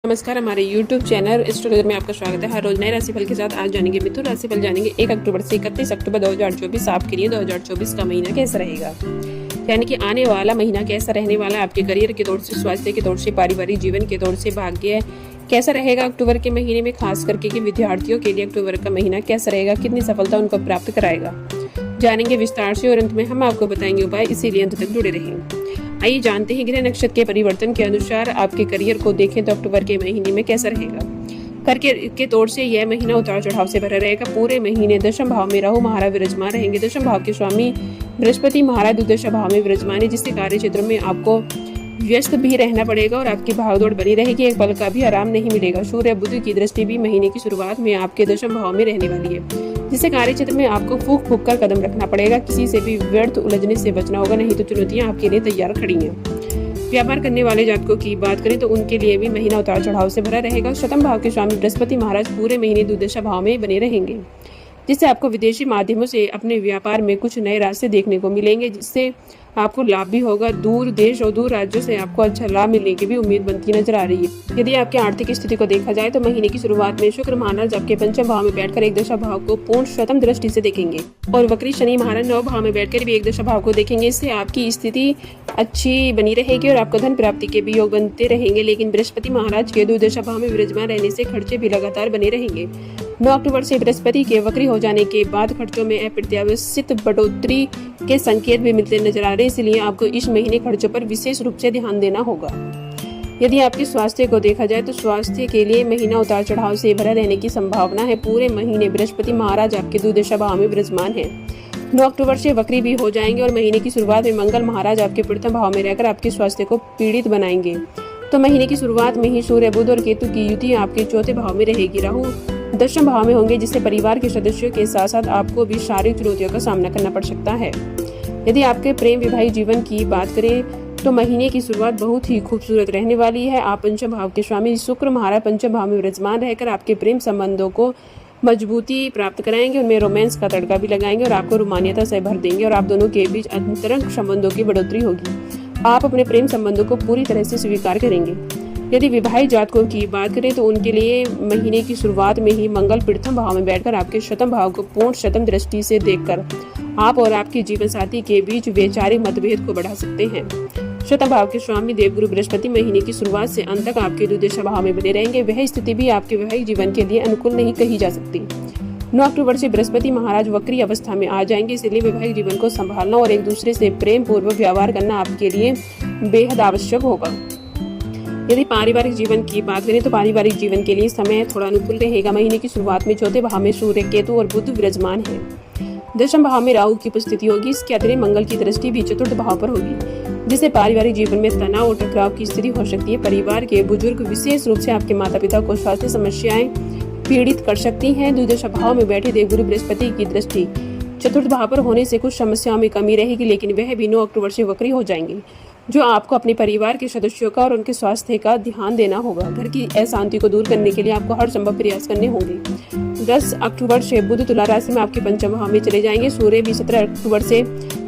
नमस्कार, हमारे YouTube channel astrology में आपका स्वागत है। हर रोज नए राशिफल के साथ आज जानेंगे मिथुन राशिफल। जानेंगे 1 अक्टूबर से 31 अक्टूबर 2024 आपके लिए 2024 का महीना कैसा रहेगा, यानी कि आने वाला महीना कैसा रहने वाला है। आपके करियर के तौर से, स्वास्थ्य के तौर से, पारिवारिक जीवन के तौर से, भाग्य कैसा रहेगा अक्टूबर के महीने में, खास करके कि विद्यार्थियों के लिए अक्टूबर का महीना कैसा रहेगा, कितनी सफलता उनको प्राप्त कराएगा, जानेंगे विस्तार से। और अंत में हम आपको बताएंगे उपाय, इसीलिए अंत तक जुड़े रहें। आइए जानते हैं ग्रह नक्षत्र के परिवर्तन के अनुसार आपके करियर को देखें तो अक्टूबर के महीने में कैसा रहेगा। करियर के तौर से यह महीना उतार चढ़ाव से भरा रहेगा। पूरे महीने दशम भाव में राहु महाराज विराजमान रहेंगे। दशम भाव के स्वामी बृहस्पति महाराज द्वादश भाव में विराजमान है, जिससे कार्य क्षेत्र में आपको व्यस्त भी रहना पड़ेगा और आपकी भागदौड़ बनी रहेगी। एक पल का भी आराम नहीं मिलेगा। सूर्य बुध की दृष्टि भी महीने की शुरुआत में आपके दशम भाव में रहने वाली है, जिससे कार्य क्षेत्र में आपको फूंक फूंक कर कदम रखना पड़ेगा। किसी से भी व्यर्थ उलझने से बचना होगा, नहीं तो चुनौतियां आपके लिए तैयार खड़ी हैं। व्यापार करने वाले जातकों की बात करें तो उनके लिए भी महीना उतार चढ़ाव से भरा रहेगा। शतम भाव के स्वामी बृहस्पति महाराज पूरे महीने द्वादश भाव में बने रहेंगे, जिससे आपको विदेशी माध्यमों से अपने व्यापार में कुछ नए रास्ते देखने को मिलेंगे, जिससे आपको लाभ भी होगा। दूर देश और दूर राज्यों से आपको अच्छा लाभ मिलने की भी उम्मीद बनती नजर आ रही है। यदि आपकी आर्थिक स्थिति को देखा जाए तो महीने की शुरुआत में शुक्र महाराज आपके पंचम भाव में बैठकर एक दशा भाव को पूर्ण शतम दृष्टि से देखेंगे और वक्री शनि महाराज 9 भाव में बैठकर भी एक दशा भाव को देखेंगे। इससे आपकी स्थिति अच्छी बनी रहेगी और आपको धन प्राप्ति के भी योग बनते रहेंगे। लेकिन बृहस्पति महाराज के द्वादश भाव में विराजमान रहने से खर्चे भी लगातार बने रहेंगे। 9 अक्टूबर से बृहस्पति के वक्री हो जाने के बाद खर्चों में अप्रत्याशित बढ़ोतरी के संकेत भी मिलते नजर आ रहे हैं, इसलिए आपको इस महीने खर्चों पर विशेष रूप से ध्यान देना होगा। यदि आपके स्वास्थ्य को देखा जाए तो स्वास्थ्य के लिए महीना उतार चढ़ाव से भरा रहने की संभावना है। पूरे महीने बृहस्पति महाराज आपके द्वादश भाव में विराजमान है। 9 अक्टूबर से वक्री भी हो जाएंगे और महीने की शुरुआत में मंगल महाराज आपके प्रथम भाव में रहकर आपके स्वास्थ्य को पीड़ित बनाएंगे। तो महीने की शुरुआत में ही सूर्य बुध और केतु की युति आपके चौथे भाव में रहेगी। राहु दशम भाव में होंगे, जिससे परिवार के सदस्यों के साथ साथ आपको भी शारीरिक चुनौतियों का सामना करना पड़ सकता है। यदि आपके प्रेम वैवाहिक जीवन की बात करें तो महीने की शुरुआत बहुत ही खूबसूरत रहने वाली है। आप पंचम भाव के स्वामी शुक्र महाराज पंचम भाव में विराजमान रहकर आपके प्रेम संबंधों को मजबूती प्राप्त कराएंगे, उनमें रोमांस का तड़का भी लगाएंगे और आपको रोमानियता से भर देंगे और आप दोनों के बीच अंतरंग संबंधों की बढ़ोतरी होगी। आप अपने प्रेम संबंधों को पूरी तरह से स्वीकार करेंगे। यदि विवाहित जातकों की बात करें तो उनके लिए महीने की शुरुआत में ही मंगल प्रथम भाव में बैठकर आपके शतम भाव को पूर्ण शतम दृष्टि से देखकर आप और आपके जीवन साथी के बीच वैचारिक मतभेद को बढ़ा सकते हैं। शतम भाव के स्वामी देवगुरु बृहस्पति महीने की शुरुआत से अंत तक आपके द्वादश भाव में बने रहेंगे। वह स्थिति भी आपके वैवाहिक जीवन के लिए अनुकूल नहीं कही जा सकती। 9 अक्टूबर से बृहस्पति महाराज वक्री अवस्था में आ जाएंगे, इसलिए वैवाहिक जीवन को संभालना और एक दूसरे से प्रेम पूर्वक व्यवहार करना आपके लिए बेहद आवश्यक होगा। यदि पारिवारिक जीवन की बात करें तो पारिवारिक जीवन के लिए समय थोड़ा अनुकूल रहेगा। महीने की शुरुआत में चौथे भाव में सूर्य केतु और बुध विराजमान है। दशम भाव में राहु की उपस्थिति होगी। इसके अतिरिक्त मंगल की दृष्टि भी चतुर्थ भाव पर होगी, जिससे पारिवारिक जीवन में तनाव और टकराव की स्थिति हो सकती है। परिवार के बुजुर्ग, विशेष रूप से आपके माता पिता को स्वास्थ्य समस्याएं पीड़ित कर सकती हैं। द्वादश भाव में बैठे देवगुरु बृहस्पति की दृष्टि चतुर्थ भाव पर होने से कुछ समस्याओं में कमी रहेगी, लेकिन वह भी 9 अक्टूबर से वक्री हो जाएंगे, जो आपको अपने परिवार के सदस्यों का और उनके स्वास्थ्य का ध्यान देना होगा। घर की अशांति को दूर करने के लिए आपको हर संभव प्रयास करने होंगे। 10 अक्टूबर से बुध तुला राशि में आपके पंचम भाव में चले जाएंगे। सूर्य भी 17 अक्टूबर से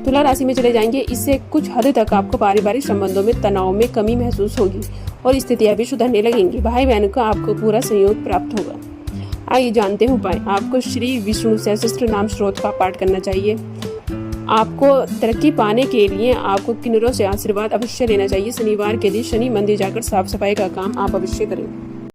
तुला राशि में चले जाएंगे। इससे कुछ हद तक आपको पारिवारिक संबंधों में तनाव में कमी महसूस होगी और स्थितियां भी सुधरने लगेंगी। भाई बहनों का आपको पूरा सहयोग प्राप्त होगा। आइए जानते हैं उपाय। आपको श्री विष्णु सहस्त्र नाम स्त्रोत का पाठ करना चाहिए। आपको तरक्की पाने के लिए आपको किन्नरों से आशीर्वाद अवश्य लेना चाहिए। शनिवार के दिन शनि मंदिर जाकर साफ सफाई का काम आप अवश्य करें।